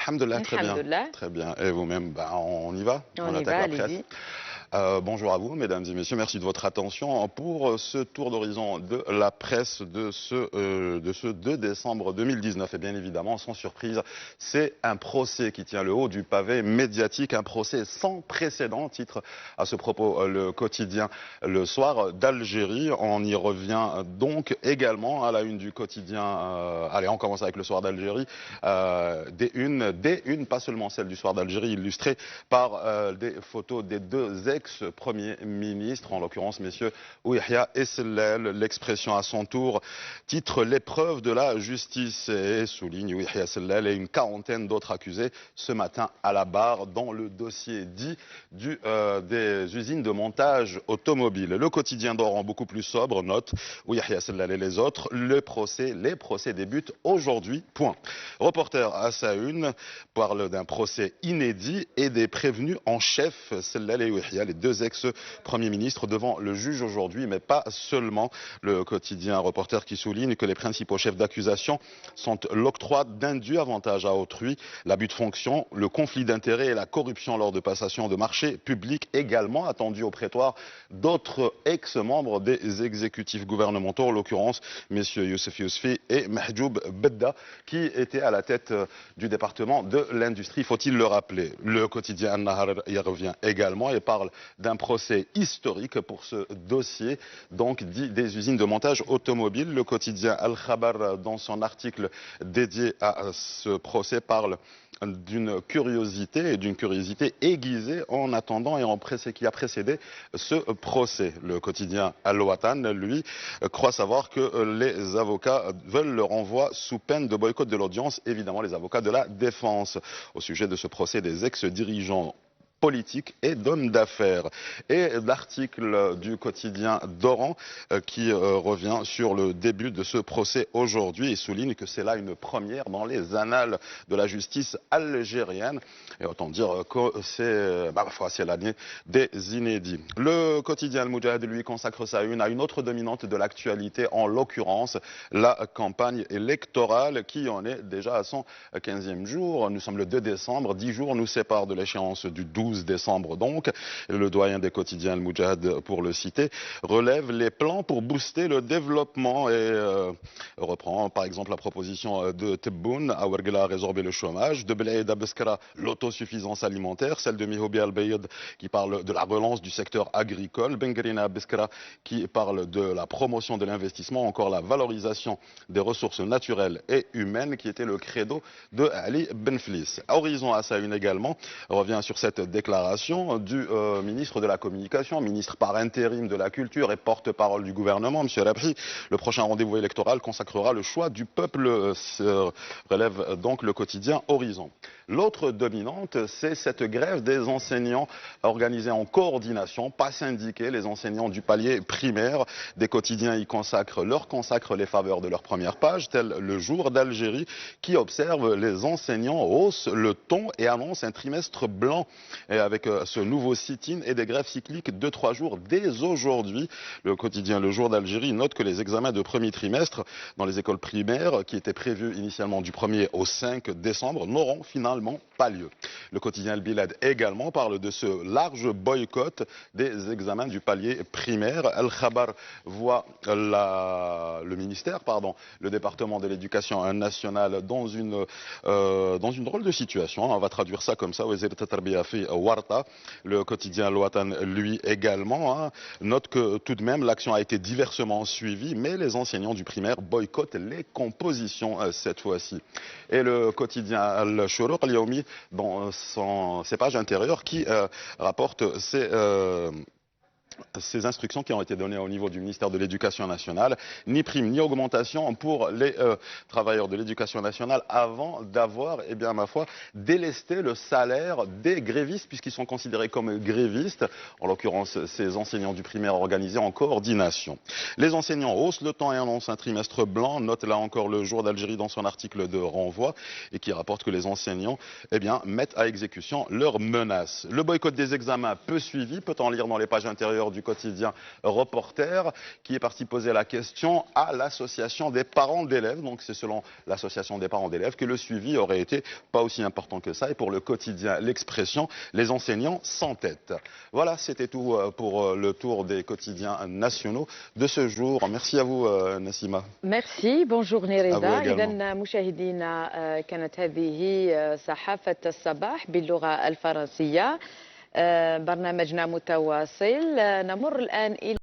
Alhamdulillah, très bien. Alhamdulillah. Très bien. Et vous-même, on y va? On y attaque va, la presse. allez-y. Bonjour à vous, mesdames et messieurs. Merci de votre attention pour ce tour d'horizon de la presse de ce 2 décembre 2019. Et bien évidemment, sans surprise, c'est un procès qui tient le haut du pavé médiatique, un procès sans précédent, titre à ce propos le quotidien Le Soir d'Algérie. On y revient donc également à la une du quotidien. Allez, on commence avec Le Soir d'Algérie. Des unes, pas seulement celle du Soir d'Algérie, illustrée par des photos des deux ex-premiers ministres, en l'occurrence messieurs Ouihia et Sellel. L'expression à son tour titre l'épreuve de la justice et souligne Ouihia Sellel et une quarantaine d'autres accusés ce matin à la barre dans le dossier dit des usines de montage automobile. Le quotidien d'Oran, beaucoup plus sobre, note Ouihia Sellel et les autres, les procès débutent aujourd'hui, point. Reporter à sa une parle d'un procès inédit et des prévenus en chef, Sellel et Ouihia, les deux ex-premiers ministres devant le juge aujourd'hui, mais pas seulement. Le quotidien Reporter qui souligne que les principaux chefs d'accusation sont l'octroi d'indus avantages à autrui, l'abus de fonction, le conflit d'intérêts et la corruption lors de passation de marchés publics, également attendus au prétoire d'autres ex-membres des exécutifs gouvernementaux, en l'occurrence messieurs Youssef Yousfi et Mahjoub Bedda, qui étaient à la tête du département de l'industrie, faut-il le rappeler. Le quotidien An-Nahar y revient également et parle d'un procès historique pour ce dossier, donc dit des usines de montage automobile. Le quotidien Al-Khabar, dans son article dédié à ce procès, parle d'une curiosité aiguisée en attendant et qui a précédé ce procès. Le quotidien Al-Watan, lui, croit savoir que les avocats veulent le renvoi sous peine de boycott de l'audience, évidemment les avocats de la défense, au sujet de ce procès des ex-dirigeants politique et d'hommes d'affaires. Et l'article du quotidien d'Oran qui revient sur le début de ce procès aujourd'hui et souligne que c'est là une première dans les annales de la justice algérienne. Et autant dire que c'est l'année des inédits. Le quotidien Al-Moudjahid, lui, consacre sa une à une autre dominante de l'actualité, en l'occurrence la campagne électorale qui en est déjà à son 15e jour. Nous sommes le 2 décembre, 10 jours nous séparent de l'échéance du 12 décembre donc. Le doyen des quotidiens Al-Moudjahid, pour le citer, relève les plans pour booster le développement et reprend par exemple la proposition de Tebboune à Ouargla, résorber le chômage, de Belaïda Beskra, l'autosuffisance alimentaire, celle de Mihoubi Al-Bayed qui parle de la relance du secteur agricole, Bengrina Beskra qui parle de la promotion de l'investissement, encore la valorisation des ressources naturelles et humaines qui était le credo de Ali Benflis. Horizon à sa une également revient sur cette déclaration du ministre de la Communication, ministre par intérim de la Culture et porte-parole du gouvernement, M. Rabhi. Le prochain rendez-vous électoral consacrera le choix du peuple, relève donc le quotidien Horizon. L'autre dominante, c'est cette grève des enseignants organisée en coordination, pas syndiqués, les enseignants du palier primaire. Des quotidiens y consacrent les faveurs de leur première page, tel Le Jour d'Algérie, qui observe les enseignants haussent le ton et annonce un trimestre blanc. Et avec ce nouveau sit-in et des grèves cycliques de 3 jours dès aujourd'hui, le quotidien Le Jour d'Algérie note que les examens de premier trimestre dans les écoles primaires, qui étaient prévus initialement du 1er au 5 décembre, n'auront finalement pas lieu. Le quotidien El Bilad également parle de ce large boycott des examens du palier primaire. Al-Khabar voit le département de l'éducation nationale dans une drôle de situation. On va traduire ça comme ça. Le quotidien Al-Watan, lui également, note que tout de même l'action a été diversement suivie, mais les enseignants du primaire boycottent les compositions cette fois-ci. Et le quotidien Al-Shuruq al-Yawmi, dans ses pages intérieures, qui rapporte ces instructions qui ont été données au niveau du ministère de l'Éducation nationale, ni prime ni augmentation pour les travailleurs de l'Éducation nationale avant d'avoir, ma foi, délesté le salaire des grévistes, puisqu'ils sont considérés comme grévistes, en l'occurrence ces enseignants du primaire organisés en coordination. Les enseignants haussent le temps et annoncent un trimestre blanc, note là encore Le Jour d'Algérie dans son article de renvoi, et qui rapporte que les enseignants mettent à exécution leurs menaces. Le boycott des examens peu suivi, peut-on lire dans les pages intérieures rédacteur du quotidien Reporter, qui est parti poser la question à l'association des parents d'élèves. Donc c'est selon l'association des parents d'élèves que le suivi aurait été pas aussi important que ça. Et pour le quotidien L'Expression, les enseignants s'entêtent. Voilà, c'était tout pour le tour des quotidiens nationaux de ce jour. Merci à vous, Nassima. Merci, bonjour À vous رضا. également. إذا مشاهدينا كانت هذه صحافة الصباح باللغة الفرنسية. برنامجنا متواصل. نمر الآن إلى